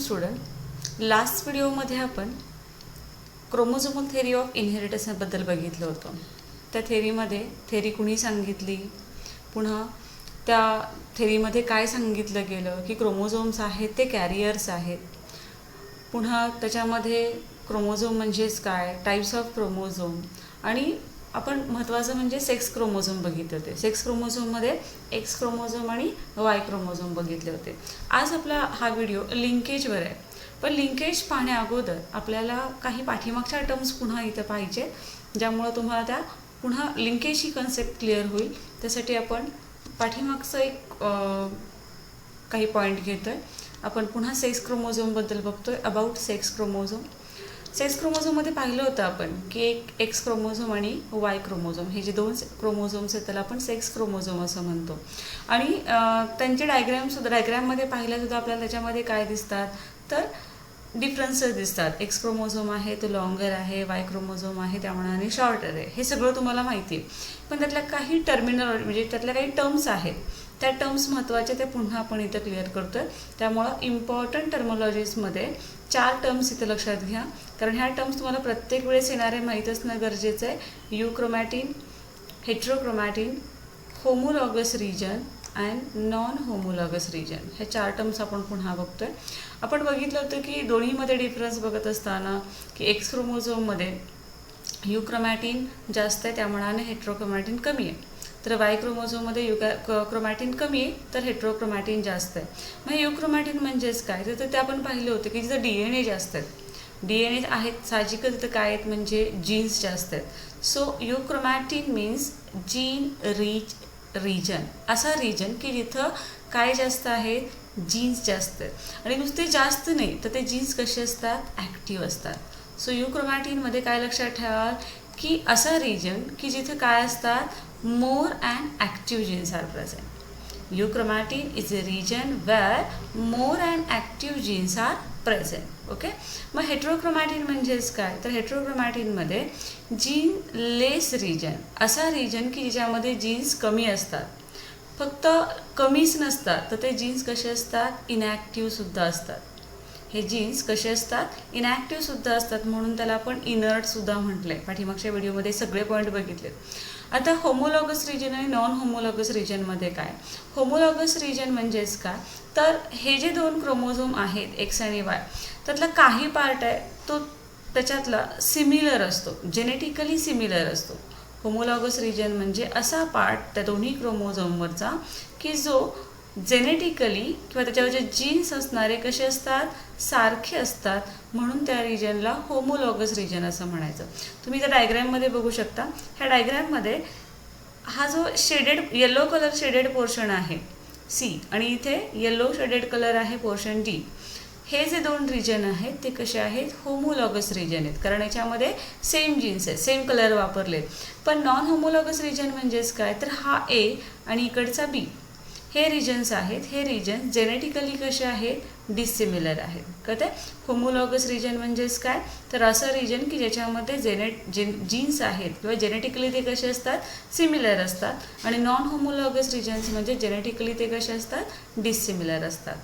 Student, last व्हिडिओमध्ये आपण chromosomal theory of इनहेरिटन्सबद्दल बघितलं होतं. त्या थेरीमध्ये थेरी कुणी सांगितली, पुन्हा त्या थेरीमध्ये काय सांगितलं गेलं की क्रोमोझोम्स आहेत ते कॅरियर्स आहेत. पुन्हा त्याच्यामध्ये क्रोमोझोम म्हणजेच काय, टाईप्स ऑफ क्रोमोझोम, आणि आपण महत्त्वाचं म्हणजे सेक्स क्रोमोझोम बघितले होते. सेक्स क्रोमोझोममध्ये एक्स क्रोमोझोम आणि वाय क्रोमोझोम बघितले होते. आज आपला हा व्हिडिओ लिंकेजवर आहे. पण लिंकेज पाहण्या अगोदर आपल्याला काही पाठीमागच्या टर्म्स पुन्हा इथं पाहिजे, ज्यामुळं तुम्हाला त्या पुन्हा लिंकेजची कन्सेप्ट क्लिअर होईल. त्यासाठी आपण पाठीमागचं एक काही पॉईंट घेतो आहे. आपण पुन्हा सेक्स क्रोमोझोमबद्दल बघतो आहे. About sex chromosome. सेक्स क्रोमोझोममध्ये पाहिलं होतं आपण की एक एक्स क्रोमोझोम आणि वाय क्रोमोझोम, हे जे दोन क्रोमोझोम्स आहेत त्याला आपण सेक्स क्रोमोझोम असं म्हणतो. आणि त्यांचे डायग्रॅममध्ये पाहिल्यासुद्धा आपल्याला त्याच्यामध्ये काय दिसतात तर डिफरन्सेस दिसतात. एक्स क्रोमोझोम आहे तो लॉंगर आहे, वाय क्रोमोझोम आहे त्यामुळे शॉर्टर आहे. हे सगळं तुम्हाला माहिती आहे. पण त्यातल्या काही टर्मिनॉलॉजी म्हणजे त्यातल्या काही टर्म्स आहेत, त्या टर्म्स महत्त्वाचे, ते पुन्हा आपण इथं क्लिअर करतो आहे. त्यामुळं इम्पॉर्टंट टर्मॉलॉजीजमध्ये 4 टर्म्स इथं लक्षात घ्या, कारण ह्या टर्म्स तुम्हाला प्रत्येक वेळेस येणारे माहीत असणं गरजेचं आहे. Euchromatin, heterochromatin, homologous region and non homologous region, हे 4 टर्म्स आपण पुन्हा बघतो आहे. आपण बघितलं होतं की दोन्हीमध्ये डिफरन्स बघत असताना की एक्स क्रोमोझोममध्ये यूक्रोमॅटिन जास्त आहे त्यामुळे हेट्रोक्रोमॅटिन कमी आहे, तर वाय क्रोमोझोममध्ये क्रोमॅटिन कमी आहे तर हेट्रोक्रोमॅटिन जास्त आहे. मग यूक्रोमॅटिन म्हणजेच काय, तर ते आपण पाहिलं होतं की जिथं DNA जास्त आहेत, DNA आहेत साहजिकच, तिथं काय आहेत म्हणजे जीन्स जास्त आहेत. So euchromatin means gene rich region, असा रिजन की जिथं काय जास्त आहे, जीन्स जास्त आहेत. आणि नुसते जास्त नाही तर ते जीन्स कसे असतात, ॲक्टिव्ह असतात. सो यूक्रोमॅटिनमध्ये काय लक्षात ठेवा की असा रिजन की जिथे काय असतात, more and active genes are present. Euchromatin is a region where more and active genes are present. Okay. मग हेट्रोक्रोमॅटिन म्हणजेच काय, तर हेट्रोक्रोमॅटिनमध्ये जीन लेस रिजन, असा रिजन की ज्याच्यामध्ये जीन्स कमी असतात. फक्त कमीच नसतात तर ते जीन्स कसे असतात, इनॅक्टिव्हसुद्धा असतात. हे जीन्स कसे असतात, इनॅक्टिव्हसुद्धा असतात, म्हणून त्याला आपण इनर्टसुद्धा म्हटलं आहे. पाठीमागच्या व्हिडिओमध्ये सगळे पॉईंट बघितले. आता होमोलॉगस रिजन आणि नॉन होमोलॉगस रिजनमध्ये काय, होमोलॉगस रिजन म्हणजेच काय, तर हे जे 2 क्रोमोझोम आहेत एक्स आणि वाय, त्यातला काही पार्ट आहे तो त्याच्यातला सिमिलर असतो, जेनेटिकली सिमिलर असतो. होमोलॉगस रिजन म्हणजे असा पार्ट त्या दोन्ही क्रोमोझोमवरचा की जो जेनेटिकली किंवा त्याच्यावरचे जीन्स असणारे कसे असतात, सारखे असतात, म्हणून त्या रिजनला होमोलॉगस रिजन असं म्हणायचं. तुम्ही त्या डायग्रॅममध्ये बघू शकता. ह्या डायग्रॅममध्ये हा जो shaded yellow colour shaded portion आहे सी, आणि इथे येलो शेडेड कलर आहे पोर्शन डी, हे जे 2 रिजन आहेत ते कसे आहेत, होमोलॉगस रिजन आहेत, कारण याच्यामध्ये सेम जीन्स आहेत, सेम कलर वापरलेत. पण नॉन होमोलॉगस रिजन म्हणजेच काय, तर हा ए आणि इकडचा बी, हे रिजन्स आहेत. हे रिजन जेनेटिकली कसे आहेत, डिसिमिलर आहेत. कळते. होमोलॉगस रिजन म्हणजेच काय, तर असं रिजन की ज्याच्यामध्ये जीन्स आहेत किंवा जेनेटिकली ते कसे असतात, सिमिलर असतात. आणि नॉन होमोलॉगस रिजन्स म्हणजे जेनेटिकली ते कसे असतात, डिसिमिलर असतात.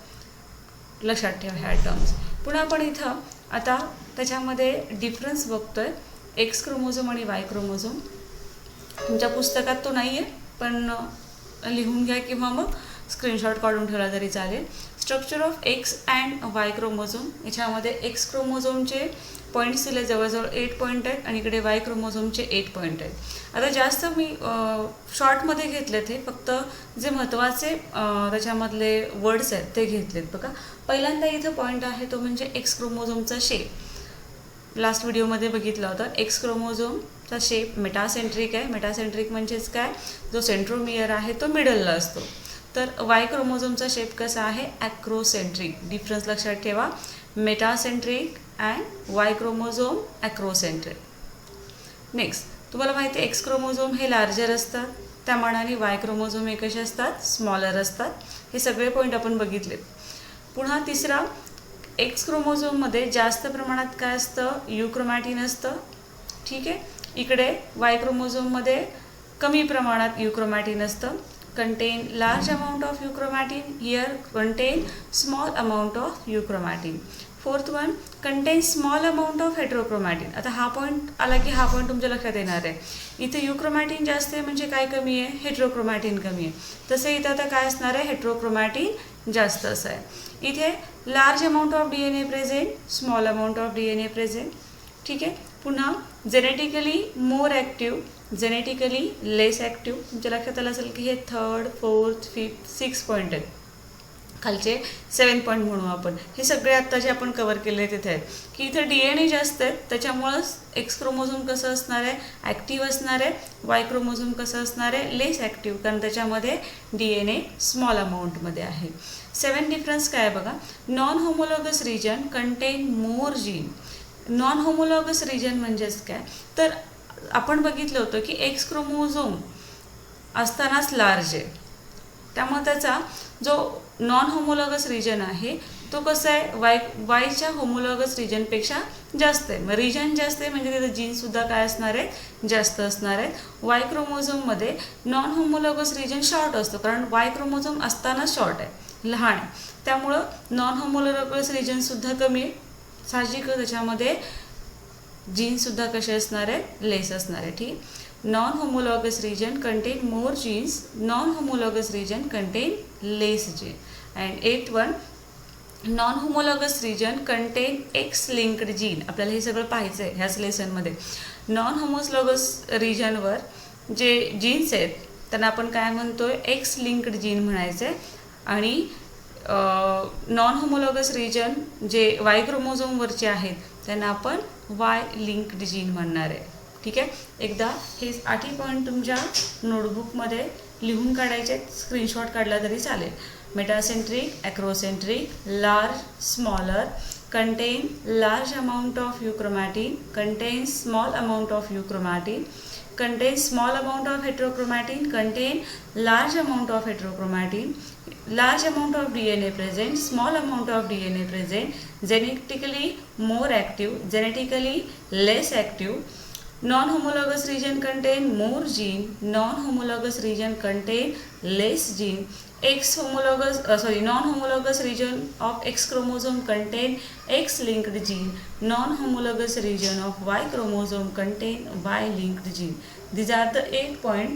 लक्षात ठेवा ह्या टर्म्स. पुन्हा आपण इथं आता त्याच्यामध्ये डिफरन्स बघतोय, एक्स क्रोमोझोम आणि वाय क्रोमोझोम. तुमच्या पुस्तकात तो नाही आहे, पण लिहून घ्या किंवा मग स्क्रीनशॉट काढून ठेवला तरी चालेल. Structure of X and Y chromosome, याच्यामध्ये एक्स क्रोमोझोमचे पॉईंट्स दिले जवळजवळ 8 पॉईंट आहेत आणि इकडे वाय क्रोमोझोमचे 8 पॉईंट आहेत. आता जास्त मी शॉर्टमध्ये घेतलेत, हे फक्त जे महत्त्वाचे त्याच्यामधले वर्ड्स आहेत ते घेतलेत. बघा, पहिल्यांदा इथं पॉईंट आहे तो म्हणजे एक्स क्रोमोझोमचा शेप. लास्ट व्हिडिओमध्ये बघितला होता. एक्स क्रोमोझोमचा शेप मेटासेंट्रिक आहे. मेटासेंट्रिक म्हणजेच काय, जो सेंट्रोमियर आहे तो मिडलला असतो. तर वाय क्रोमोझोमचा शेप कसा आहे, ॲक्रोसेंट्रिक. डिफरन्स लक्षात ठेवा, metacentric and Y chromosome acrocentric. Next, तुम्हाला माहिती आहे एक्स क्रोमोझोम हे लार्जर असतात, त्या मानाने वाय क्रोमोझोम हे कसे असतात, स्मॉलर असतात. हे सगळे पॉईंट आपण बघितले. पुन्हा तिसरा, एक्स क्रोमोझोममध्ये जास्त प्रमाणात काय असतं, यूक्रोमॅटिन असतं. ठीक आहे. इकडे वाय क्रोमोझोममध्ये कमी प्रमाणात यूक्रोमॅटिन असतं. contain large amount of euchromatin, here contain small amount of euchromatin. Fourth one contain small amount of heterochromatin. आता हा पॉईंट आला की हा पॉईंट तुमच्या लक्षात येणार आहे. इथे युक्रोमॅटिन जास्त आहे म्हणजे काय कमी आहे, हेट्रोक्रोमॅटिन कमी आहे. तसं इथं आता काय असणार आहे, हेट्रोक्रोमॅटिन जास्त असं आहे. इथे large amount of DNA present, small amount of DNA present. ठीक आहे. पुन्हा जेनेटिकली मोर ॲक्टिव्ह, जेनेटिकली लेस ॲक्टिव्ह. तुमच्या लक्षात आलं असेल की हे थर्ड, फोर्थ, फिफ्थ, 6 पॉईंट आहेत. खालचे 7 पॉईंट म्हणू आपण. हे सगळे आत्ता जे आपण कव्हर केले तिथे आहेत की इथं DNA जास्त आहेत, त्याच्यामुळं एक्स क्रोमोझोम कसं असणार आहे, ॲक्टिव्ह असणार आहे. वाय क्रोमोझोम कसं असणार आहे, लेस ॲक्टिव्ह, कारण त्याच्यामध्ये DNA स्मॉल अमाऊंटमध्ये आहे. 7 डिफरन्स काय आहे बघा. Non homologous region contain more gene. Non homologous region म्हणजेच काय, तर आपण बघितलं होतं की एक्स क्रोमोझोम असतानाच लार्ज आहे, त्यामुळे त्याचा जो नॉन होमोलॉगस रिजन आहे तो कसा आहे, वायच्या होमोलॉगस रिजनपेक्षा जास्त आहे. मग रिजन जास्त आहे म्हणजे त्याचं जीनसुद्धा काय असणार आहे, जास्त असणार आहेत. वाय क्रोमोझोममध्ये नॉन होमोलॉगस रिजन शॉर्ट असतो, कारण वाय क्रोमोझोम असताना शॉर्ट आहे, लहान आहे. त्यामुळं नॉन होमोलॉगस रिजनसुद्धा कमी आहे. साहजिकच त्याच्यामध्ये जीनसुद्धा कसे असणार आहे, लेस असणार आहे. ठीक. Non homologous region contain more genes, non-homologous region contain less gene. And 8th one, non-homologous region contain X-linked gene. आपल्याला हे सगळं पाहायचं आहे ह्याच लेसनमध्ये. नॉन होमोलॉगस रिजनवर जे जीन्स आहेत त्यांना आपण काय म्हणतोय, एक्स लिंक्ड जीन म्हणायचं आहे. आणि नॉन होमोलॉगस रिजन जे वाय क्रोमोझोमवरचे आहेत त्यांना आपण वाय लिंक्ड जीन म्हणणार आहे. ठीक आहे. एकदा हे 8 पॉईंट तुमच्या नोटबुकमध्ये लिहून काढायचे, स्क्रीनशॉट काढला तरी चालेल. Metacentric, acrocentric, large, smaller, contain large amount of euchromatin, contain small amount of euchromatin, contain small amount of heterochromatin, contain large amount of heterochromatin, large amount of DNA present, small amount of DNA present, genetically more active, genetically less active. Non-homologous region contain more gene, non-homologous region contain less gene. Non-homologous region of X chromosome contain X-linked gene, non-homologous region of Y chromosome contain Y-linked gene. These are the 8 point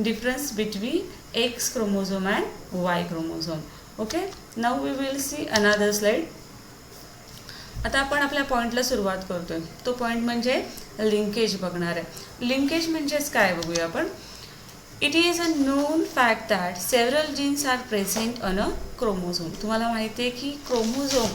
difference between X chromosome and Y chromosome. Okay, now we will see another slide. आता आपण आपल्या पॉईंटला सुरुवात करतोय. तो point म्हणजे linkage बघणार आहे. लिंकेज म्हणजेच काय बघूया आपण. It is a known fact that several genes are present on a chromosome. तुम्हाला माहिती आहे की क्रोमोझोम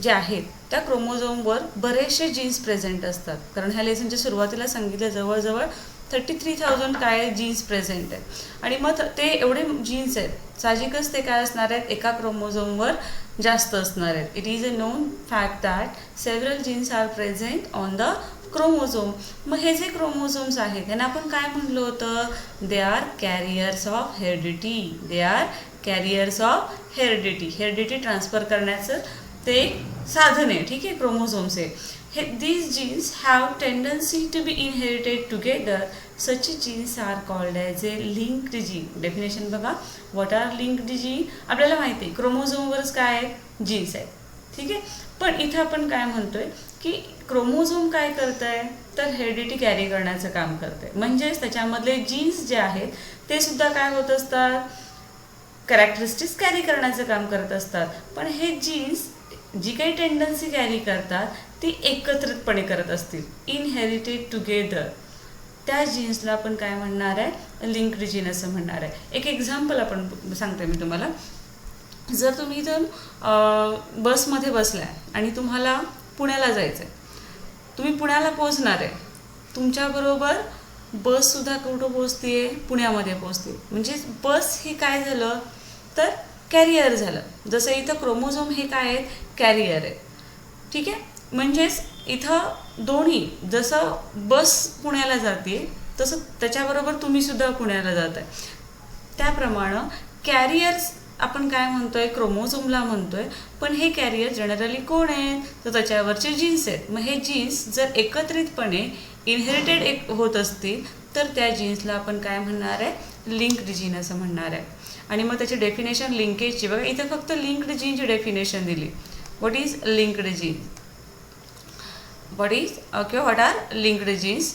जे आहेत त्या क्रोमोझोमवर बरेचसे जीन्स प्रेझेंट असतात, कारण ह्या लेसनच्या सुरुवातीला सांगितलं जवळजवळ 33,000 काय जीन्स प्रेझेंट आहेत. आणि मग ते एवढे जीन्स आहेत, साहजिकच ते काय असणार आहेत, एका क्रोमोझोमवर जास्त असणार आहेत. It is a known fact that several genes are present on the chromosome. मग हे जे क्रोमोझोम्स आहेत त्यांना आपण काय म्हणलं होतं, they are carriers of heredity. They are carriers of heredity. Heredity transfer करण्याचं ते साधन आहे. ठीक आहे, क्रोमोझोम्स आहे. These genes have tendency to be inherited together. Such genes are called as a linked gene. Definition बघा. What are linked gene? आपल्याला माहिती आहे क्रोमोझोमवरच काय आहे, जीन्स आहे. ठीक आहे. पण इथं आपण काय म्हणतोय की क्रोमोझोम काय करत आहे, तर हेरिडिटी कॅरी करण्याचं काम करते. म्हणजेच त्याच्यामधले जीन्स जे आहेत ते सुद्धा काय होत असतात, कॅरेक्टरिस्टिक्स कॅरी करण्याचं काम करत असतात. पण हे जीन्स जी काही टेंडन्सी कॅरी करतात ती एकत्रितपणे करत असतील, इनहेरिटेड टुगेदर. त्या जीन्सला आपण काय म्हणणार आहे, लिंक्ड जीन असं म्हणणार आहे. एक एक्झाम्पल आपण सांगते मी तुम्हाला. जर तुम्ही इथून बसमध्ये बसलाय आणि तुम्हाला पुण्याला जायचं आहे, तुम्ही पुण्याला पोहोचणार आहे, तुमच्याबरोबर बससुद्धा कुठं पोहोचते, पुण्यामध्ये पोहोचते. म्हणजे बस हे काय झालं तर कॅरियर झालं. जसं इथं क्रोमोझोम हे काय आहेत, कॅरियर आहे. ठीक आहे. म्हणजेच इथं दोन्ही, जसं बस पुण्याला जाते तसं त्याच्याबरोबर तुम्हीसुद्धा पुण्याला जात आहे. त्याप्रमाणे कॅरियर्स आपण काय म्हणतोय, क्रोमोझोमला म्हणतोय. पण हे कॅरियर जनरली कोण आहेत, तर त्याच्यावरचे जीन्स आहेत. मग हे जीन्स जर एकत्रितपणे इनहेरिटेड होत असतील तर त्या जीन्सला आपण काय म्हणणार आहे, लिंक्ड जीन असं म्हणणार आहे. आणि मग त्याची डेफिनेशन लिंकेजची बघा, इथे फक्त लिंक्ड जीनची डेफिनेशन दिली. What is linked gene, what are linked genes?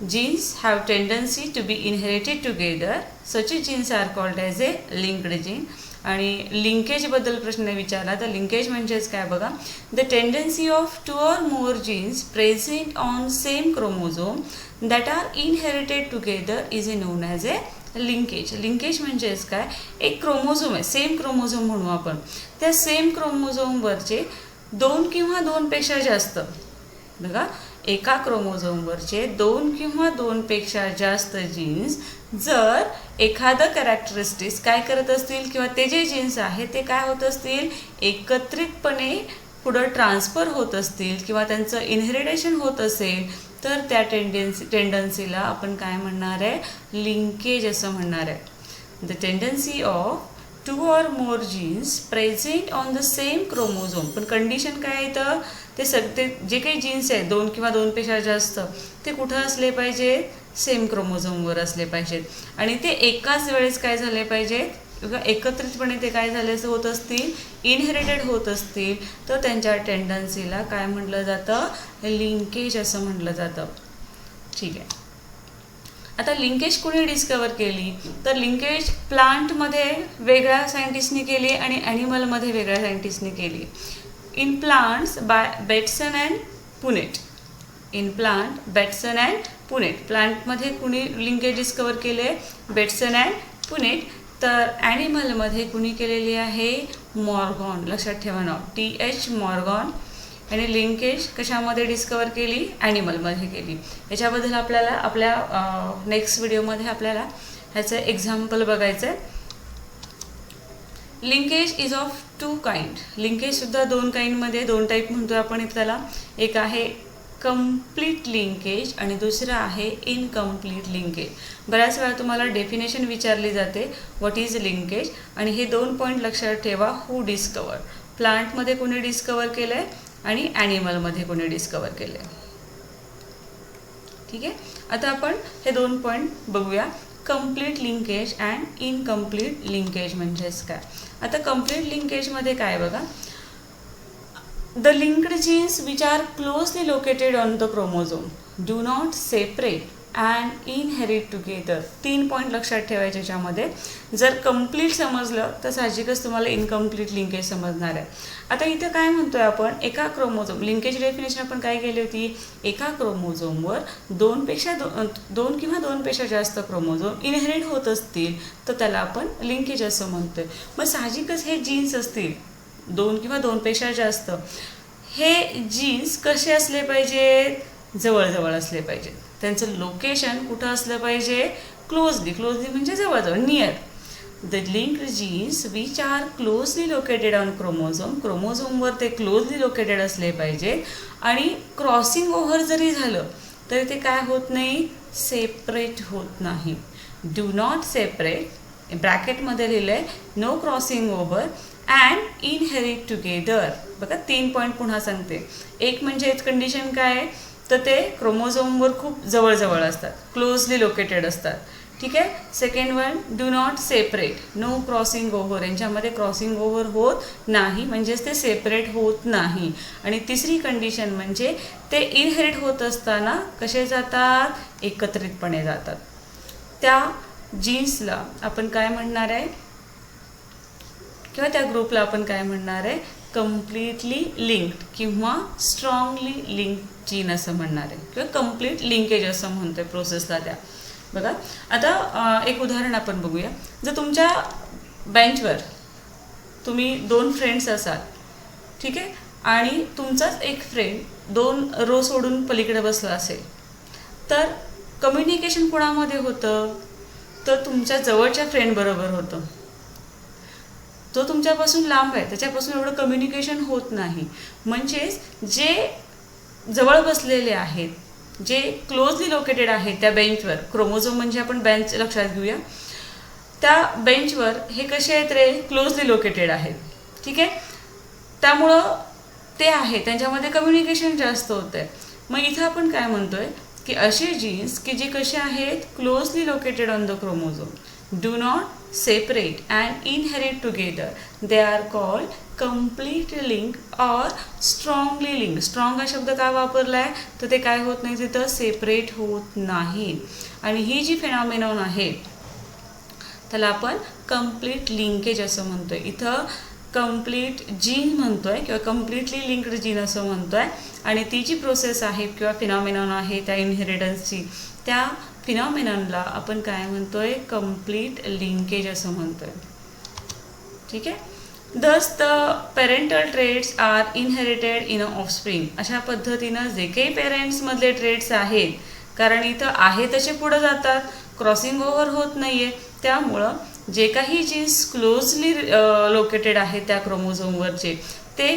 Genes have tendency to be inherited together. Such genes are called as a linked gene. आणि लिंकेज बद्दल प्रश्न विचारला तर लिंकेज म्हणजेच काय बघा, the tendency of 2 or more genes present on same chromosome that are inherited together is known as a linkage. Linkage म्हणजेच काय, एक क्रोमोझोम आहे, सेम क्रोमोझोम म्हणू आपण, त्या सेम क्रोमोझोमवरचे 2 किंवा 2 पेक्षा जास्त बघा, एका क्रोमोझोमवरचे 2 किंवा 2 पेक्षा जास्त जीन्स जर एखादं कॅरेक्टरिस्टिक्स काय करत असतील किंवा ते जे जीन्स आहेत ते काय होत असतील, एकत्रितपणे पुढं ट्रान्सफर होत असतील किंवा त्यांचं इनहेरिटेशन होत असेल तर त्या टेंडन्सीला आपण काय म्हणणार आहे, लिंकेज असं म्हणणार आहे. The tendency of 2 or more genes present on the same chromosome. पण कंडिशन काय आहे, ते जे काही जीन्स आहेत 2 किंवा 2 पेक्षा जास्त ते कुठं असले पाहिजेत, सेम क्रोमोझोमवर असले पाहिजेत आणि ते एकाच वेळेस काय झाले पाहिजेत, एकत्रितपणे ते काय झाले होत असतील, इनहेरिटेड होत असतील तर त्यांच्या टेंडन्सीला काय म्हटलं जातं, लिंकेज असं म्हटलं जातं. ठीक आहे. आता लिंकेज कोणी डिस्कवर केली तर लिंकेज प्लांटमध्ये वेगळ्या सायंटिस्टनी केली आणि ॲनिमलमध्ये वेगळ्या सायंटिस्टनी केली. In plants by Bateson and Punnett. In plant Bateson and Punnett. प्लांटमध्ये कुणी लिंकेज डिस्कवर केले, बेटसन अँड पुनेट. तर ॲनिमलमध्ये कुणी केलेली आहे, मॉर्गन. लक्षात ठेवा नाव, TH मॉर्गन. आणि लिंकेज कशामध्ये डिस्कवर केली, ॲनिमलमध्ये केली. याच्याबद्दल आपल्याला आपल्या नेक्स्ट व्हिडिओमध्ये आपल्याला ह्याचं एक्झाम्पल बघायचं आहे. Linkage is of 2 kind. लिंकेजसुद्धा 2 काइंडमध्ये 2 टाईप म्हणतो आपण त्याला. एक आहे कंप्लीट लिंकेज आणि दुसरं आहे इनकम्प्लीट लिंकेज. बऱ्याच वेळा तुम्हाला डेफिनेशन विचारली जाते, व्हॉट इज लिंकेज. आणि हे 2 पॉईंट लक्षात ठेवा. हू डिस्कवर, प्लांटमध्ये कोणी डिस्कवर केलं आहे आणि ॲनिमलमध्ये कोणी डिस्कवर केले. ठीक आहे. आता आपण हे 2 पॉईंट बघूया. Complete linkage and incomplete linkage म्हणजेच काय. आता कंप्लीट लिंकेजमध्ये काय बघा, the linked genes which are closely located on the chromosome do not separate and inherit together. 3 point लक्षात ठेवायचे याच्यामध्ये. जर कंप्लीट समजलं तर साहजिकच तुम्हाला इनकम्प्लीट लिंकेज समजणार आहे. आता इथं काय म्हणतोय आपण, एका क्रोमोझोम, लिंकेज डेफिनेशन आपण काय केली होती, एका क्रोमोझोमवर 2 किंवा 2 पेक्षा जास्त क्रोमोझोम इनहेरिट होत असतील तर त्याला आपण लिंकेज असं म्हणतोय. मग साहजिकच हे जीन्स असतील 2 किंवा 2 पेक्षा जास्त, हे जीन्स कसे असले पाहिजेत, जवळजवळ असले पाहिजेत. त्यांचं लोकेशन कुठं असलं पाहिजे, क्लोजली. क्लोजली म्हणजे जवळजवळ, near. The linked genes which are closely located on chromosome. क्रोमोझोमवर ते क्लोजली लोकेटेड असले पाहिजेत आणि क्रॉसिंग ओव्हर जरी झालं तरी ते काय होत नाही, सेपरेट होत नाही. डू नॉट सेपरेट, ब्रॅकेटमध्ये लिहिलं आहे, no crossing over and inherit together. बघा 3 पॉईंट पुन्हा सांगते. एक म्हणजे कंडिशन काय आहे, तर ते क्रोमोझोमवर खूप जवळजवळ असतात, क्लोजली लोकेटेड असतात. ठीक आहे. Second one, do not separate, no crossing over. यांच्यामध्ये क्रॉसिंग ओव्हर होत नाही, म्हणजेच ते सेपरेट होत नाही. आणि तिसरी कंडिशन म्हणजे ते इनहेरिट होत असताना कसे जातात, एकत्रितपणे जातात. त्या जीन्सला आपण काय म्हणणार आहे किंवा त्या ग्रुपला आपण काय म्हणणार आहे, कम्प्लिटली लिंक्ड किंवा स्ट्रॉंगली लिंक्ड जीन असं म्हणणार आहे किंवा कम्प्लीट लिंकेज असं म्हणतोय प्रोसेसला त्या. बघा आता एक उदाहरण आपण बघूया. जर तुमच्या बेंचवर तुम्ही 2 फ्रेंड्स असाल, ठीक आहे, आणि तुमचाच एक फ्रेंड 2 रो सोडून पलीकडे बसला असेल, तर कम्युनिकेशन कोणामध्ये होतं, तर तुमच्या जवळच्या फ्रेंडबरोबर होतं. तो तुमच्यापासून लांब आहे त्याच्यापासून एवढं कम्युनिकेशन होत नाही. म्हणजेच जे जवळ बसलेले आहेत, जे क्लोजली लोकेटेड आहेत त्या बेंचवर, क्रोमोझोम म्हणजे आपण बेंच लक्षात घेऊया, त्या बेंचवर हे कसे आहेत रे, क्लोजली लोकेटेड आहेत. ठीक आहे. त्यामुळं ते आहे, त्यांच्यामध्ये कम्युनिकेशन जास्त होतं आहे. मग इथं आपण काय म्हणतोय की असे जीन्स की जे कसे आहेत, closely located on the chromosome, do not separate and inherit together. They are called complete linked or strongly linked. Strong हा शब्द काय वापरला आहे तर ते काय होत नाही तिथं सेपरेट होत नाही. आणि ही जी फेनॉमेनॉन आहे त्याला आपण कंप्लीट लिंकेज असं म्हणतोय. इथं कंप्लीट जीन म्हणतोय किंवा कम्प्लिटली लिंक्ड जीन असं म्हणतोय. आणि ती जी प्रोसेस आहे किंवा फिनॉमिनॉन आहे त्या इनहेरिटन्सची, त्या फिनॉमिनॉनला आपण काय म्हणतोय कंप्लीट लिंकेज असं म्हणतोय. ठीक आहे. Thus the parental traits are inherited in a offspring. अशा पद्धतीनं जे काही पेरेंट्समधले ट्रेट्स आहेत, कारण इथं आहे तसे पुढे जातात, क्रॉसिंग ओव्हर होत नाहीये, त्यामुळं जे काही जीन्स क्लोजली लोकेटेड आहेत त्या क्रोमोझोमवरचे ते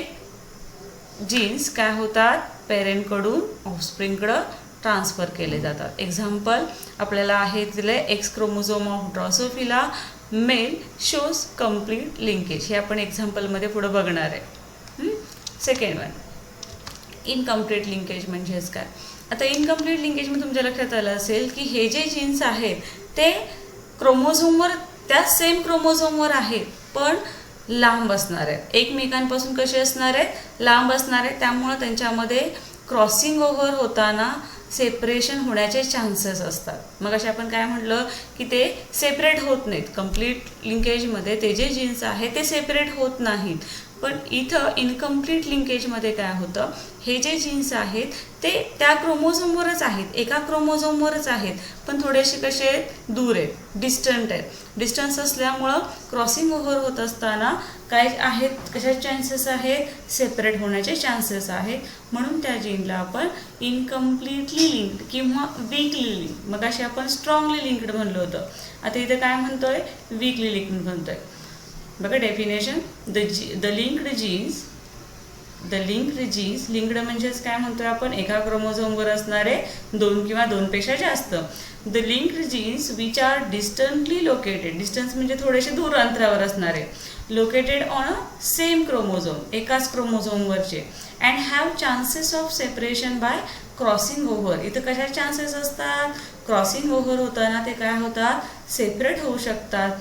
जीन्स काय होतात पेरेंटकडून ऑफस्प्रिंगकडं ट्रान्सफर केले जातात. एक्झाम्पल आपल्याला आहे दिले X chromosome of Drosophila male shows complete linkage. हे आपण एक्झाम्पलमध्ये पुढे बघणार आहे. सेकंड वन इनकम्प्लीट लिंकेज म्हणजेच काय. आता इनकम्प्लीट लिंकेजमध्ये तुमच्या लक्षात आलं असेल की हे जे जीन्स आहेत ते क्रोमोझोमवर त्याच सेम क्रोमोझोमवर आहेत पण लांब असणार आहेत, एकमेकांपासून कसे असणार आहेत लांब असणार आहेत. त्यामुळं त्यांच्यामध्ये क्रॉसिंग ओव्हर होताना सेपरेशन होण्याचे चान्सेस असतात. मग असे आपण काय म्हटलं की ते सेपरेट होत नाहीत. कंप्लीट लिंकेजमध्ये ते जे जीन्स आहे ते सेपरेट होत नाहीत. पण इथं इनकम्प्लीट लिंकेजमध्ये काय होतं, हे जे जीन्स आहेत ते त्या क्रोमोझोमवरच आहेत, एका क्रोमोझोमवरच आहेत, पण थोडेसे कसे दूर आहेत, डिस्टंट आहेत. डिस्टन्स असल्यामुळं क्रॉसिंग ओव्हर होत असताना काय आहेत, कशाचे चान्सेस आहेत, सेपरेट होण्याचे चान्सेस आहेत. म्हणून त्या जीनला आपण इनकम्प्लिटली लिंक्ड किंवा वीकली लिंक्ड, मग अशी आपण स्ट्रॉंगली लिंक्ड म्हणलं होतं, आता इथे काय म्हणतोय वीकली लिंक्ड म्हणतोय. बघा definition, the linked jeans linked म्हणजेच काय म्हणतोय आपण एका क्रोमोझोमवर असणारे दोन किंवा दोनपेक्षा जास्त. The linked genes which are distantly located, distance म्हणजे थोडेसे दूर अंतरावर असणारे, located on a same chromosome, एकाच क्रोमोझोमवरचे, and have chances of separation by crossing over. इथं कशा चान्सेस असतात, क्रॉसिंग ओव्हर होताना ते काय होतात सेपरेट होऊ शकतात.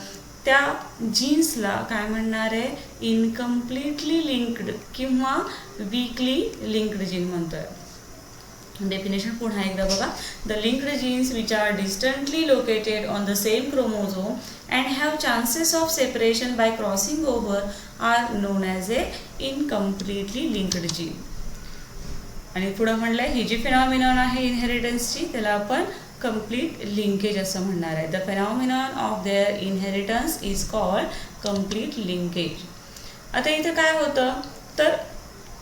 त्या जीन्सला काय म्हणणार आहे इनकम्प्लिटली लिंक्ड किंवा वीकली लिंक्ड जीन म्हणतोय. डेफिनेशन पुन्हा एकदा बघा, the linked genes which are distantly located on the same chromosome and have chances of separation by crossing over are known as a incompletely linked gene. आणि पुढं म्हणलंय ही जी phenomenon आहे इनहेरिटन्सची त्याला आपण complete linkage असं म्हणणार आहे. The फेनॉमिनॉन of their inheritance is called complete linkage. आता इथं काय होतं तर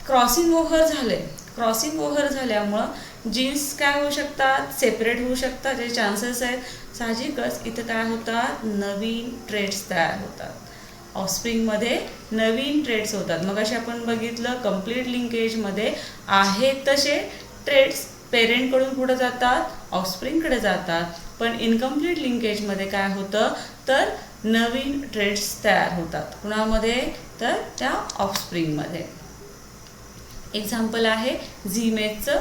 क्रॉसिंग ओव्हर झाले, क्रॉसिंग ओव्हर झाल्यामुळं जीन्स काय होऊ शकतात सेपरेट होऊ शकतात, जे चान्सेस आहेत. साहजिकच इथं काय होतात नवीन ट्रेट्स तयार होतात, ऑफस्प्रिंगमध्ये नवीन ट्रेट्स होतात. मग असे आपण बघितलं कंप्लीट लिंकेजमध्ये आहेत तसे ट्रेट्स पेरेंटकडून पुढे जातात, ऑफस्प्रिंगकडे जातात. पण इनकम्प्लीट लिंकेजमध्ये काय होतं तर नवीन ट्रेट्स तयार होतात. कुणामध्ये तर त्या ऑफस्प्रिंगमध्ये. एक्झाम्पल आहे झीमेजचं,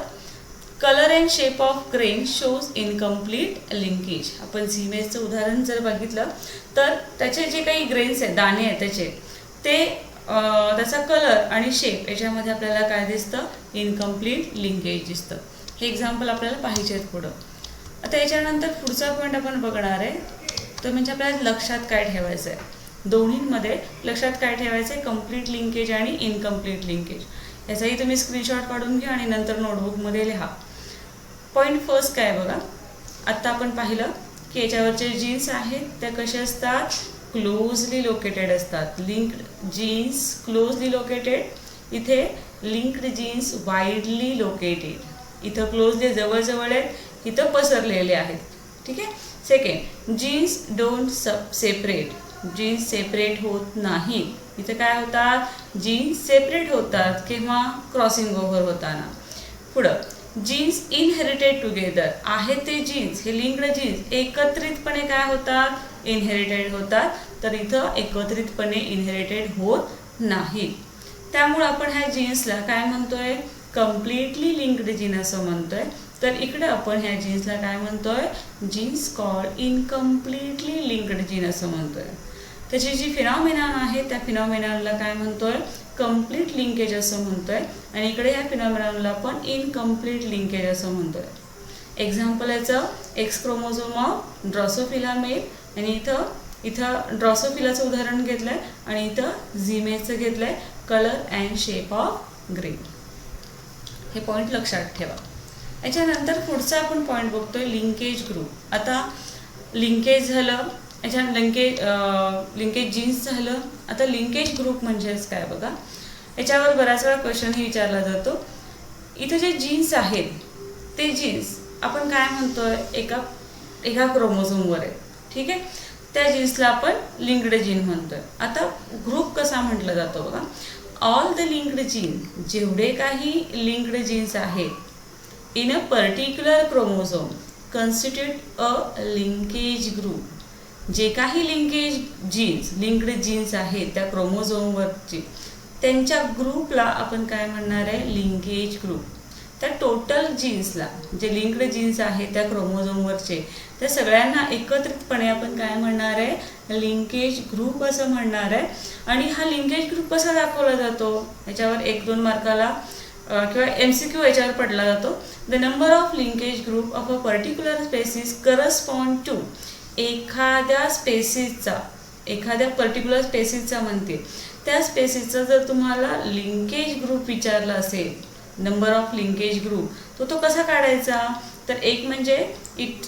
colour and shape of grain shows incomplete linkage. आपण झीमेजचं उदाहरण जर बघितलं तर त्याचे जे काही ग्रेन्स आहेत दाणे आहेत त्याचे ते त्याचा कलर आणि शेप याच्यामध्ये आपल्याला काय दिसतं इनकम्प्लीट लिंकेज दिसतं. हे एक्झाम्पल आपल्याला पाहिजे आहेत पुढं. आता याच्यानंतर पुढचा पॉईंट आपण बघणार आहे तर म्हणजे आपल्याला लक्षात काय ठेवायचं आहे, दोन्हींमध्ये लक्षात काय ठेवायचं आहे कंप्लीट लिंकेज आणि इनकम्प्लीट लिंकेज. याचाही तुम्ही स्क्रीनशॉट काढून घ्या आणि नंतर नोटबुकमध्ये लिहा. पॉईंट फर्स्ट काय बघा, आत्ता आपण पाहिलं की याच्यावरचे जीन्स आहेत त्या कसे असतात क्लोजली लोकेटेड असतात. लिंक्ड जीन्स क्लोजली लोकेटेड, इथे लिंक्ड जीन्स वाईडली लोकेटेड. इथं क्लोजली जवळजवळ आहेत, इथं पसरलेले आहेत. ठीक आहे. Second, genes don't separate, genes separate होत नाही. इथं काय होतात जीन्स सेपरेट होतात किंवा क्रॉसिंग ओव्हर होताना. पुढं जीन्स इनहेरिटेड टुगेदर, आहे ते जीन्स हे लिंक्ड जीन्स एकत्रितपणे काय होतात इनहेरिटेड होतात, तर इथं एकत्रितपणे इनहेरिटेड होत नाही. त्यामुळे आपण ह्या जीन्सला काय म्हणतोय कंप्लिटली लिंक्ड जीन असं म्हणतोय. तर इकडे आपण ह्या जीन्सला काय म्हणतोय, जीन्स कॉल्ड इनकम्प्लिटली लिंक्ड जीन असं म्हणतोय. त्याची जी फिनॉमिनॉन आहे त्या फिनॉमिनॉनला काय म्हणतोय, कंप्लीट लिंकेज असं म्हणतोय. आणि इकडे ह्या फिनॉमिनॉनला आपण इनकम्प्लीट लिंकेज असं म्हणतोय. एक्झाम्पल याचं X chromosome of Drosophila male, आणि इथं ड्रॉसोफिलाचं उदाहरण घेतलंय आणि इथं झीमेचं घेतलंय colour and shape of green. हे पॉईंट लक्षात ठेवा. याच्यानंतर पुढचा आपण पॉईंट बघतोय लिंकेज ग्रुप. आता लिंकेज झालं, याच्या लिंकेज जीन्स झालं. आता लिंकेज ग्रुप म्हणजेच काय बघा, याच्यावर बऱ्याच वेळा क्वेश्चनही विचारला जातो. इथं जे जीन्स आहेत ते जीन्स आपण काय म्हणतोय, एका क्रोमोझोमवर आहे. ठीक आहे, त्या जीन्सला आपण लिंक्ड जीन म्हणतोय. आता ग्रुप कसा म्हटला जातो बघा, ऑल द लिंक्ड जीन, जेवढे काही लिंक्ड जीन्स आहेत in a particular chromosome constitute a linkage group. जे काही लिंक्ड जीन्स आहेत त्या क्रोमोझोमवरची, त्यांच्या ग्रुपला आपण काय म्हणणार आहे, लिंकेज ग्रुप. त्या टोटल जीन्सला, जे लिंक्ड जीन्स आहेत त्या क्रोमोझोमवरचे, त्या सगळ्यांना एकत्रितपणे आपण काय म्हणणार आहे, लिंकेज ग्रुप असं म्हणणार आहे. आणि हा लिंकेज ग्रुप कसा दाखवला जातो, याच्यावर 1-2 मार्काला किंवा MCQ याच्यावर पडला जातो. The number of linkage group of a particular species correspond to, एखाद्या पर्टिक्युलर स्पेसिसचा म्हणते, त्या स्पेसिसचा जर तुम्हाला लिंकेज ग्रुप विचारला असेल, नंबर ऑफ लिंकेज ग्रुप, तो कसा काढायचा, तर एक म्हणजे it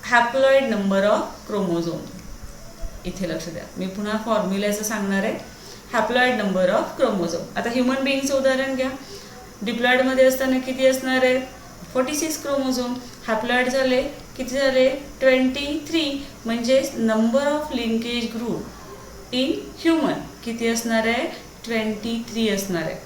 haploid number of chromosome. इथे लक्ष द्या, मी पुन्हा फॉर्म्युल्याचं सांगणार आहे. Haploid number of chromosome. आता ह्युमन बिईंगचं उदाहरण घ्या. डिप्लॉइडमध्ये असताना किती असणार आहे, 46 क्रोमोझोम. हॅप्लॉइड झाले किती झाले, 23. म्हणजेच number of linkage group in human किती असणार आहे, 23 असणार आहे.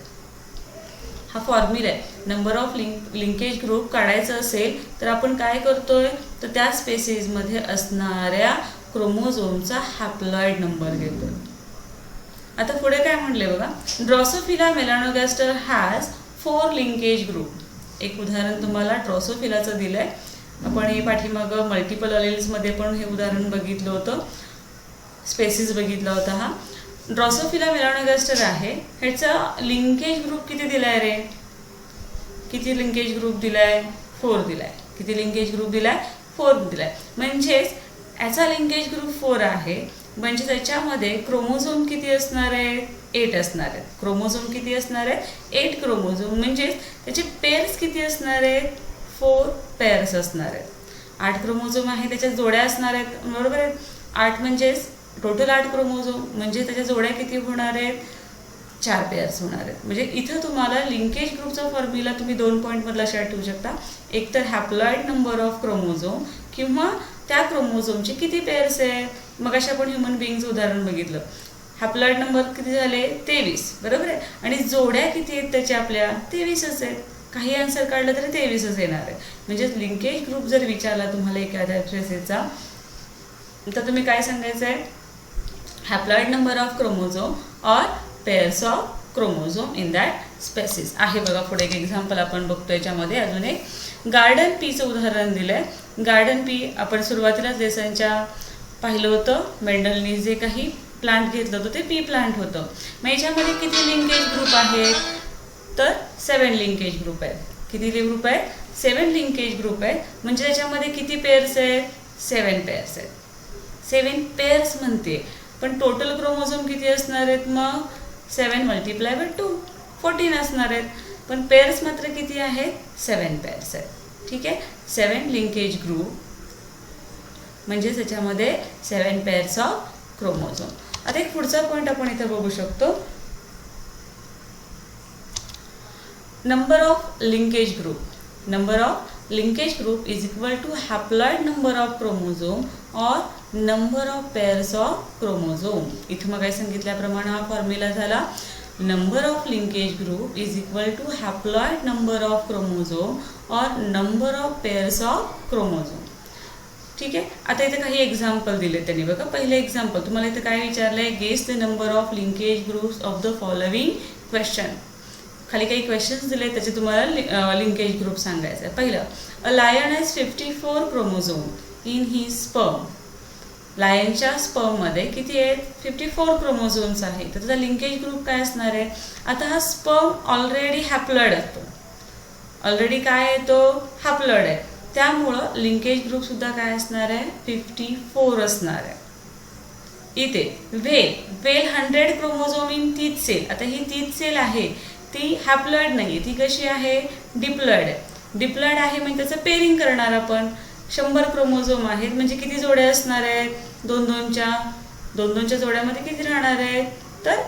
हा फॉर्म्युला आहे. नंबर ऑफ लिंकेज ग्रुप काढायचं असेल तर आपण काय करतोय, तर त्या स्पेसिसमध्ये असणाऱ्या क्रोमोझोमचा हॅप्लॉइड नंबर घेतोय. आता पुढे काय म्हणले बघा, Drosophila melanogaster has 4 linkage group. एक उदाहरण तुम्हाला ड्रॉसोफिलाचं दिलं आहे. आपण हे पाठीमागं मल्टिपल अलेल्समध्ये पण हे उदाहरण बघितलं होतं, स्पेसिस बघितला होता. हा ड्रॉसोफिला मेलॅनोगास्टर आहे. ह्याचा लिंकेज ग्रुप किती दिलाय रे, किती लिंकेज ग्रुप दिलाय, 4 दिलाय. किती लिंकेज ग्रुप दिलाय, 4 दिलाय. म्हणजेच याचा लिंकेज ग्रुप 4 आहे. म्हणजे त्याच्यामध्ये क्रोमोझोम किती असणार आहे, 8 असणार आहेत. क्रोमोझोम किती असणार आहे, 8 क्रोमोझोम. म्हणजेच त्याचे पेअर्स किती असणार आहेत, 4 पेअर्स असणार आहेत. 8 क्रोमोझोम आहे, त्याच्या जोड्या असणार आहेत, बरोबर आहेत. 8 म्हणजेच टोटल 8 क्रोमोझोम, म्हणजे त्याच्या जोड्या किती होणार आहेत, 4 पेअर्स होणार आहेत. म्हणजे इथं तुम्हाला लिंकेज ग्रुपचा फॉर्म्युला तुम्ही 2 पॉईंटमध्ये लक्षात ठेवू शकता. एक तर हॅप्लॉइड नंबर ऑफ क्रोमोझोम किंवा त्या क्रोमोझोमचे किती पेअर्स आहेत. मग अशा आपण ह्युमन बिईंगचं उदाहरण बघितलं. हॅप्लॉइड नंबर किती झाले, 23, बरोबर आहे. आणि जोड्या किती आहेत त्याच्या, आपल्या 23च आहेत. काही आन्सर काढलं तरी 23च येणार आहे. म्हणजे लिंकेज ग्रुप जर विचारला तुम्हाला एखाद्या स्पेसिसचा, तर तुम्ही काय सांगायचं आहे, haploid number of chromosome or pairs of chromosome in that species आहे. बघा पुढे एक एक्झाम्पल आपण बघतो. याच्यामध्ये अजून एक गार्डन पीचं उदाहरण दिलं आहे. गार्डन पी आपण सुरुवातीलाच लेसनच्या पाहिलं होतं. मेंडलनी जे काही प्लांट घेतलं होतं ते पी प्लांट होतं. मग याच्यामध्ये किती लिंकेज ग्रुप आहेत, तर 7 लिंकेज ग्रुप आहेत. किती ग्रुप आहेत, 7 लिंकेज ग्रुप आहेत. म्हणजे त्याच्यामध्ये किती पेअर्स आहेत, 7 पेअर्स आहेत. 7 पेअर्स म्हणते, पण टोटल क्रोमोझोम किती असणार आहेत, मग 7 × 2 14 असणार आहेत. पण पेअर्स मात्र किती आहेत, 7 पेअर्स आहेत. ठीक आहे, 7 लिंकेज ग्रुप म्हणजे त्याच्यामध्ये 7 पेअर्स ऑफ क्रोमोझोम. आता एक पुढचा पॉईंट आपण इथे बघू शकतो. Number of linkage group. Number of linkage group is equal to haploid number of chromosome or number of pairs of chromosome. इथं मग काय सांगितल्याप्रमाणे हा फॉर्म्युला झाला. Number of linkage group is equal to haploid number of chromosome or number of pairs of chromosome. ठीक आहे. आता इथे काही एक्झाम्पल दिले त्यांनी. बघा पहिले एक्झाम्पल तुम्हाला इथे काय विचारलं आहे, guess the number of linkage groups of the following question. खाली काही क्वेश्चन्स दिले, त्याचे तुम्हाला लिंकेज ग्रुप सांगायचं आहे. पहिलं, a lion has 54 chromosome in he sperm. लायनच्या स्पर्ममध्ये किती आहेत? 54 क्रोमोझोम्स आहेत. तर त्याचा लिंकेज ग्रुप काय असणार आहे? आता हा स्पर्म ऑलरेडी हॅप्लॉइड असतो. ऑलरेडी काय आहे तो? हॅप्लॉइड आहे. त्यामुळं लिंकेज ग्रुप सुद्धा काय असणार आहे? 54 असणार आहे. इथे वेल 100 क्रोमोझोम इन तीच सेल. आता ही तीच सेल आहे ती हॅप्लॉइड नाही, ती कशी आहे? डिप्लॉइड आहे. डिप्लॉइड आहे म्हणजे त्याचं पेरिंग करणार आपण. 100 क्रोमोझोम आहेत म्हणजे किती जोड्या असणार आहेत? 2-2च्या जोड्यामध्ये किती राहणार आहेत? तर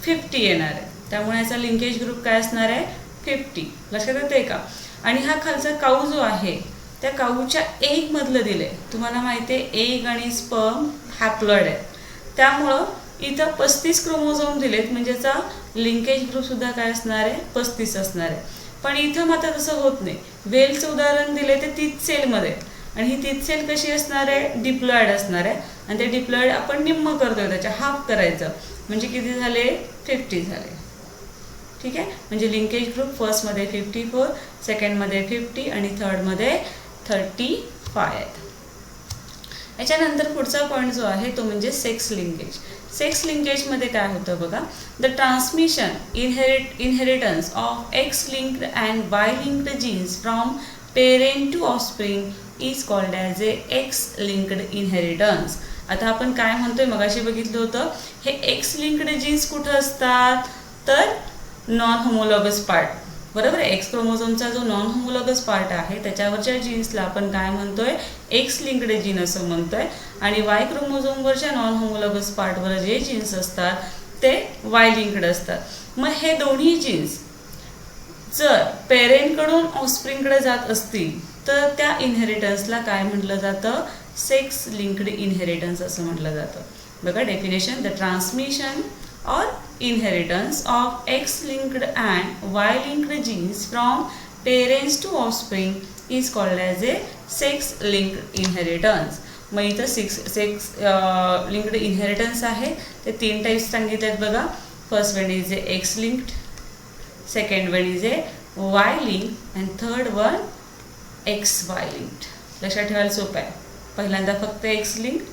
50 येणार आहे. त्यामुळे याचा लिंकेज ग्रुप काय असणार आहे? 50. लक्षात येते का? आणि हा खालचा काऊ जो आहे त्या काऊच्या एग मधलं दिलंय. तुम्हाला माहिती आहे एग आणि स्पर्म हॅप्लॉइड आहे. त्यामुळं इथं 35 क्रोमोझोम दिलेत म्हणजे याचा लिंकेज ग्रुप सुद्धा काय असणार आहे? 35 असणार आहे. पण इथं मात्र तसं होत नाही. वेलचं उदाहरण दिले ते तीच सेलमध्ये, आणि ही तीच सेल कशी असणार आहे? डिप्लॉइड असणार आहे. आणि ते डिप्लॉइड आपण निम्म करतोय, त्याच्या हाफ करायचं म्हणजे किती झाले? 50 झाले. ठीक आहे. म्हणजे लिंकेज ग्रुप फर्स्टमध्ये 54, सेकंडमध्ये 50 आणि थर्डमध्ये 35 आहेत. याच्यानंतर पुढचा पॉईंट जो आहे तो म्हणजे सेक्स लिंकेज. सेक्स लिंकेजमध्ये काय होतं बघा, the transmission inheritance of X linked and Y linked genes from parent to offspring is called as a X linked inheritance. आता आपण काय म्हणतोय, मगाशी बघितलं होतं, हे एक्स लिंक्ड जीन्स कुठं असतात? तर नॉन होमोलॉगस पार्ट, बरोबर आहे. एक्स क्रोमोझोमचा जो नॉन होमोलॉगस पार्ट आहे त्याच्यावरच्या जीन्सला आपण काय म्हणतोय? एक्स लिंक्ड जीन असं म्हणतोय. आणि वाय क्रोमोझोमवरच्या नॉन होमोलॉगस पार्टवर जे जीन्स असतात ते वाय लिंक्ड असतात. मग हे दोन्ही जीन्स जर पेरेंटकडून ऑफस्प्रिंगकडे जात असतील तर त्या इनहेरिटन्सला काय म्हटलं जातं? सेक्स लिंक्ड इनहेरिटन्स असं म्हटलं जातं. बघा definition, the transmission or inheritance of X-linked and Y-linked genes from parents to offspring is called as a sex-linked inheritance. मग इथं सेक्स लिंक्ड इनहेरिटन्स आहे ते 3 टाईप्स सांगितले आहेत बघा. First one is a X linked, second one is a Y linked and third one x Y linked. लक्षात ठेवायला सोपं आहे. पहिल्यांदा फक्त एक्स लिंक्ड,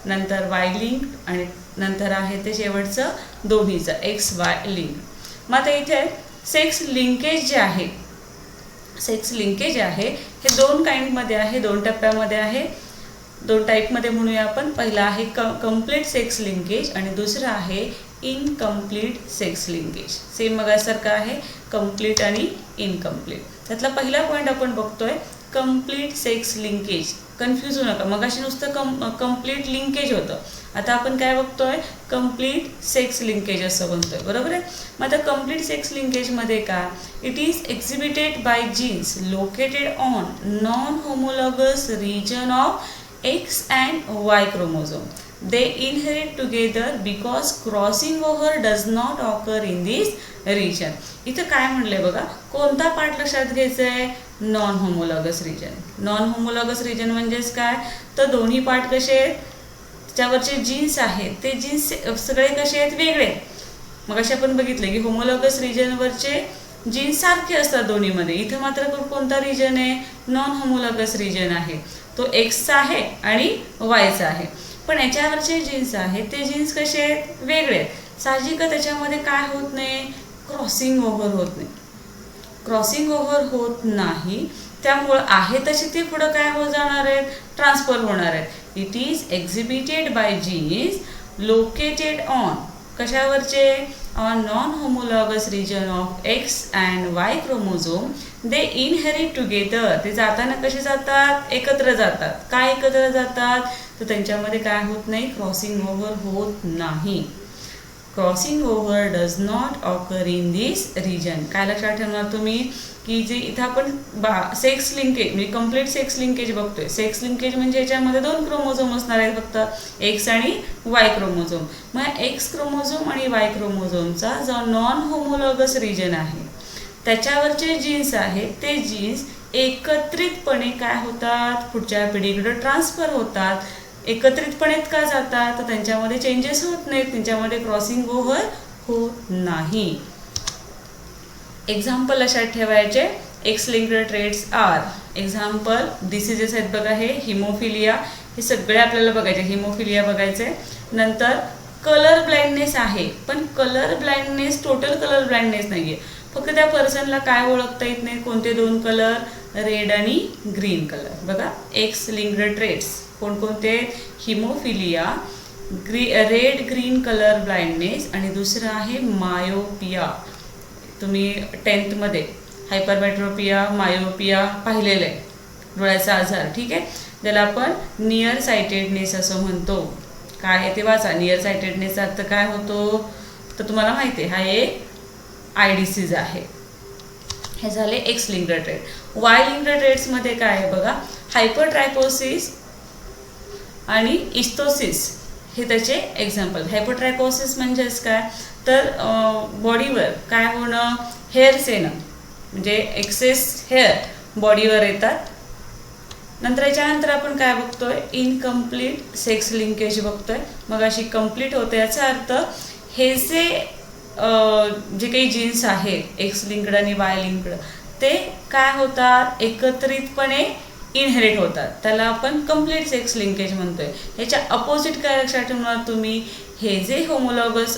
नंतर वाय लिंक्ड आणि नंतर आहे ते शेवटचं दोन्हीचं एक्स वाय लिंक. मग आता इथे सेक्स लिंकेज जे आहे, सेक्स लिंकेज आहे हे 2 काइंडमध्ये आहे, 2 टप्प्यामध्ये आहे. 2 टाईपमध्ये म्हणूया आपण. पहिला आहे कम्प्लीट सेक्स लिंकेज आणि दुसरं आहे इनकम्प्लीट सेक्स लिंकेज. सेम मगासारखं आहे, कम्प्लीट आणि इनकम्प्लीट. त्यातला पहिला पॉईंट आपण बघतोय कम्प्लीट सेक्स लिंकेज. कन्फ्यूज होऊ नका, मगाशी नुसतं कम्प्लीट लिंकेज होतं, आता आपण काय बघतोय? कम्प्लीट सेक्स लिंकेज असं म्हणतोय, बरोबर आहे. मग आता कम्प्लीट सेक्स लिंकेजमध्ये काय? It is exhibited by genes located on non homologous region of X and Y chromosome. They inherit together because crossing over does not occur in this region. इथं काय म्हणलंय बघा, कोणता पार्ट लक्षात घ्यायचा आहे? Non homologous region. Non homologous region म्हणजेच काय? तर दोन्ही पार्ट कसे आहेत? त्याच्यावरचे जीन्स आहेत ते जीन्स सगळे कसे आहेत? वेगळे. मग असे आपण बघितलं की होमोलॉगस रिजनवरचे जीन्स सारखे असतात दोन्हीमध्ये. इथं मात्र कोणता रिजन आहे? नॉन होमोलॉगस रिजन आहे. तो एक्सचा आहे आणि वायचा आहे. पण याच्यावरचे जीन्स आहेत ते जीन्स कसे आहेत? वेगळे आहेत. साहजिकच त्याच्यामध्ये काय होत नाही? क्रॉसिंग ओव्हर होत नाही. क्रॉसिंग ओव्हर होत नाही, त्यामुळं आहे तसे ते पुढं काय होत जाणार आहेत? ट्रान्सफर होणार आहेत. It is exhibited by genes located on कशावरचे? On non homologous region of X and Y chromosome. They inherit together. ते जाताना कसे जातात? एकत्र जातात. काय एकत्र जातात? तर त्यांच्यामध्ये काय होत नाही? क्रॉसिंग ओव्हर होत नाही. Crossing over does not occur in this region. काय लक्षात ठेवणार तुम्ही? की जे इथं आपण सेक्स लिंकेज म्हणजे कम्प्लीट सेक्स लिंकेज बघतोय. सेक्स लिंकेज म्हणजे याच्यामध्ये 2 क्रोमोझोम असणार आहेत फक्त, एक्स आणि वाय क्रोमोझोम. मग एक्स क्रोमोझोम आणि वाय क्रोमोझोमचा जो नॉन होमोलॉगस रिजन आहे त्याच्यावरचे जीन्स आहेत ते जीन्स एकत्रितपणे काय होतात? पुढच्या पिढीकडे ट्रान्सफर होतात. एकत्रितपणे का जातात? तर त्यांच्यामध्ये चेंजेस होत नाहीत, त्यांच्यामध्ये क्रॉसिंग ओव्हर होत नाही. एक्झाम्पल लक्षात ठेवायचे. X linked traits are. Example diseases आहेत बघा, हे हिमोफिलिया, हे सगळे आपल्याला बघायचे. हिमोफिलिया बघायचे. नंतर कलर ब्लाइंडनेस आहे, पण colour blindness total colour blindness नाहीये. फक्त त्या पर्सनला काय ओळखता येत नाही, कोणते दोन कलर, रेड आणि ग्रीन कलर. बघा एक्स लिंक्ड ट्रेट्स कोणकोणते, haemophilia, red green colour blindness आणि दुसरं आहे मायोपिया. तुम्ही 10th मध्ये हायपरमेट्रोपिया, मायोपिया पाहिलेलं आहे, डोळ्याचा आजार. ठीक आहे, ज्याला आपण नियर सायटेडनेस असं म्हणतो. काय आहे ते वाचा. नियर सायटेडनेसचा अर्थ काय होतो तर तुम्हाला माहिती आहे, हा एक आय डिसीज आहे. हे झाले X linked trait. Y linked ट्रेट्समध्ये काय आहे बघा, हायपरट्रायकोसिस आणि इस्थोसिस हे त्याचे एक्झाम्पल. हायपरट्रायकोसिस म्हणजेच काय तर बॉडीवर काय होणं, हेअर्स येणं, म्हणजे एक्सेस हेअर बॉडीवर येतात. नंतर याच्यानंतर आपण काय बघतोय, इनकम्प्लीट सेक्स लिंकेज बघतोय. मग अशी कंप्लीट होते, याचा अर्थ हे जे काही जीन्स आहेत एक्स लिंक्ड आणि वाय लिंक्ड, ते काय होतात, एकत्रितपणे इनहेरिट होतात. त्याला आपण कंप्लीट सेक्स लिंकेज म्हणतोय. ह्याच्या अपोजिट काय लक्षात ठेवणार तुम्ही, हे जे होमोलॉगस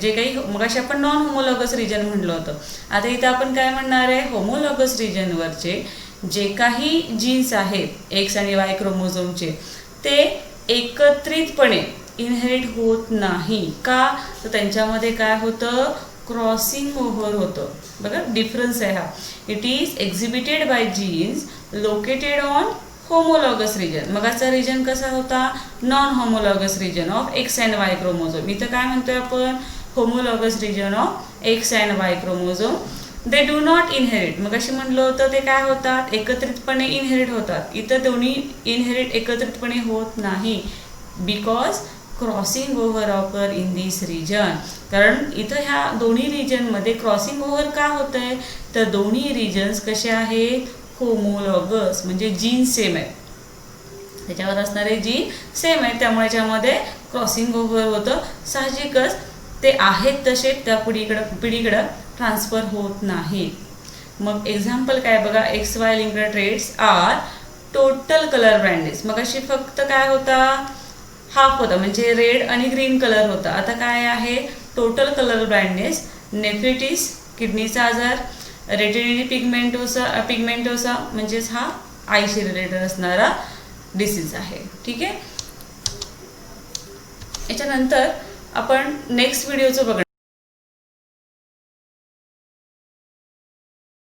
जे काही मगाशी आपण नॉन होमोलॉगस रिजन म्हणलं होतं, आता इथं आपण काय म्हणणार आहे, होमोलॉगस रिजनवरचे जे काही जीन्स आहेत एक्स आणि वाय क्रोमोझोमचे, ते एकत्रितपणे इनहेरिट होत नाही. का तर त्यांच्यामध्ये काय होतं, क्रॉसिंग ओव्हर होतं. बघा डिफरन्स आहे हा. It is exhibited by genes located on homologous region. मगाचा रिजन कसा होता, non homologous region of X and Y chromosome. इथं काय म्हणतोय आपण, homologous region of X and Y chromosome. They do not inherit. मग अशी म्हणलं होतं ते काय होतात, एकत्रितपणे इनहेरिट होतात. इथं दोन्ही इनहेरिट एकत्रितपणे होत नाही, because crossing over occur in this region. कारण इथं ह्या दोन्ही रिजनमध्ये क्रॉसिंग ओव्हर का होत आहे, तर दोन्ही रिजन्स कसे आहेत, होमोलॉगस, म्हणजे जीन सेम आहे, त्याच्यावर असणारे जीन सेम आहे, त्यामुळे याच्यामध्ये क्रॉसिंग ओव्हर होतं. साहजिकच ते आहेत तसे त्या पिढीकडं ट्रान्सफर होत नाहीत. मग एक्झाम्पल काय बघा, X Y linked traits are total colour blindness. मग अशी फक्त काय होता, हाफ होता, म्हणजे रेड आणि ग्रीन कलर होता. आता काय आहे, टोटल कलर ब्लाइंडनेस. नेफ्रिटिस किडनीचा आजार, रेटिनिटी पिगमेंटोसा म्हणजेच हा आईशी रिलेटेड असणारा डिसीज आहे. ठीक आहे, याच्यानंतर आपण नेक्स्ट व्हिडिओचं बघणार.